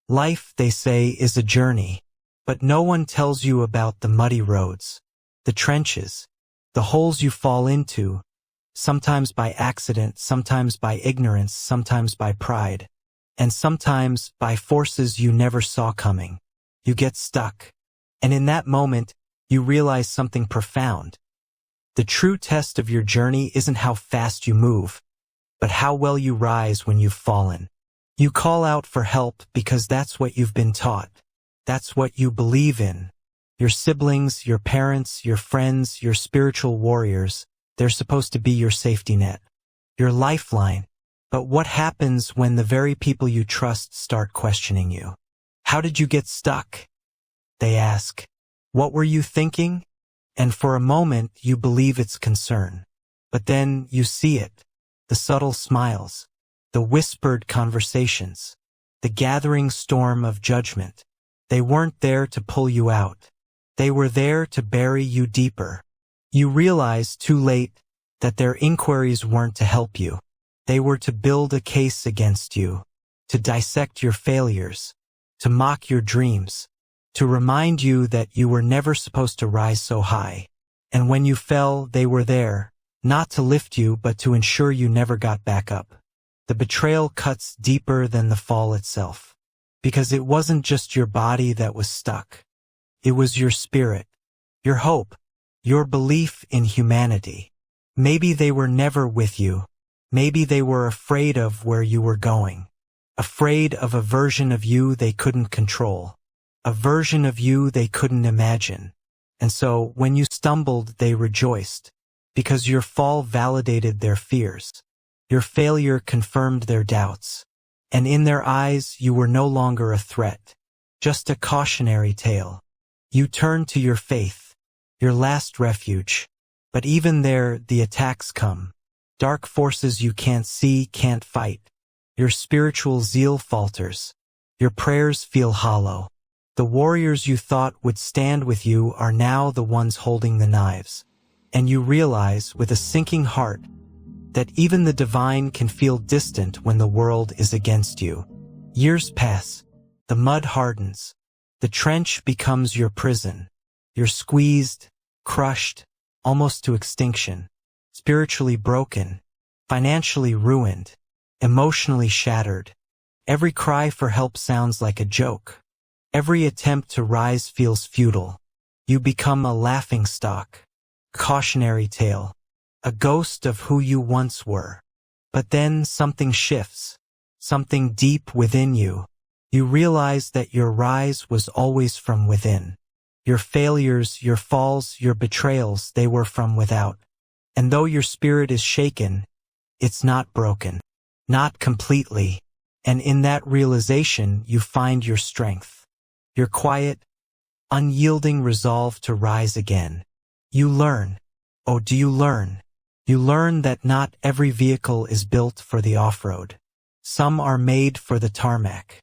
Life, they say, is a journey, but no one tells you about the muddy roads, the trenches, the holes you fall into, sometimes by accident, sometimes by ignorance, sometimes by pride, and sometimes by forces you never saw coming. You get stuck, and in that moment, you realize something profound. The true test of your journey isn't how fast you move, but how well you rise when you've fallen. You call out for help because that's what you've been taught. That's what you believe in. Your siblings, your parents, your friends, your spiritual warriors, they're supposed to be your safety net, your lifeline. But what happens when the very people you trust start questioning you? How did you get stuck? They ask. What were you thinking? And for a moment, you believe it's concern. But then you see it. The subtle smiles. The whispered conversations. The gathering storm of judgment. They weren't there to pull you out. They were there to bury you deeper. You realize too late that their inquiries weren't to help you. They were to build a case against you, to dissect your failures, to mock your dreams, to remind you that you were never supposed to rise so high. And when you fell, they were there, not to lift you but to ensure you never got back up. The betrayal cuts deeper than the fall itself, because it wasn't just your body that was stuck. It was your spirit, your hope, your belief in humanity. Maybe they were never with you. Maybe they were afraid of where you were going, afraid of a version of you they couldn't control, a version of you they couldn't imagine. And so, when you stumbled, they rejoiced, because your fall validated their fears. Your failure confirmed their doubts, and in their eyes you were no longer a threat, just a cautionary tale. You turned to your faith, your last refuge, but even there the attacks come. Dark forces you can't see, can't fight. Your spiritual zeal falters. Your prayers feel hollow. The warriors you thought would stand with you are now the ones holding the knives. And you realize, with a sinking heart, that even the divine can feel distant when the world is against you. Years pass. The mud hardens. The trench becomes your prison. You're squeezed, crushed, almost to extinction. Spiritually broken, financially ruined, emotionally shattered. Every cry for help sounds like a joke. Every attempt to rise feels futile. You become a laughingstock, cautionary tale, a ghost of who you once were. But then something shifts, something deep within you. You realize that your rise was always from within. Your failures, your falls, your betrayals, they were from without. And though your spirit is shaken, it's not broken. Not completely. And in that realization, you find your strength. Your quiet, unyielding resolve to rise again. You learn. Oh, do you learn? You learn that not every vehicle is built for the off-road. Some are made for the tarmac.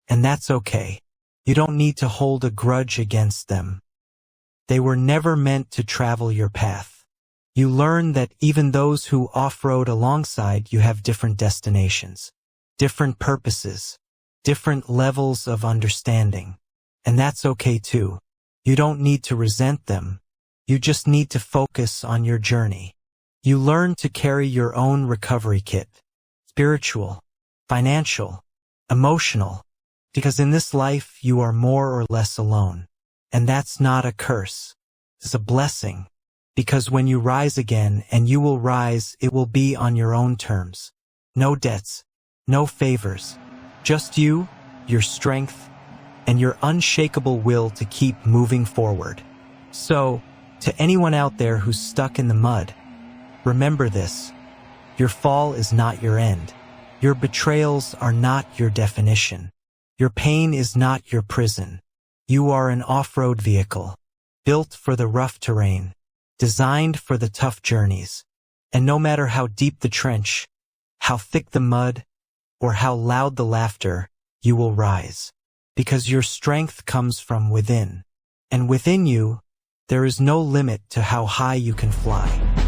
And that's okay. You don't need to hold a grudge against them. They were never meant to travel your path. You learn that even those who off-road alongside you have different destinations, different purposes, different levels of understanding. And that's okay too. You don't need to resent them. You just need to focus on your journey. You learn to carry your own recovery kit, spiritual, financial, emotional, because in this life you are more or less alone. And that's not a curse. It's a blessing. Because when you rise again, and you will rise, it will be on your own terms. No debts, no favors. Just you, your strength, and your unshakable will to keep moving forward. So, to anyone out there who's stuck in the mud, remember this. Your fall is not your end. Your betrayals are not your definition. Your pain is not your prison. You are an off-road vehicle, built for the rough terrain, designed for the tough journeys. And no matter how deep the trench, how thick the mud, or how loud the laughter, you will rise. Because your strength comes from within. And within you, there is no limit to how high you can fly.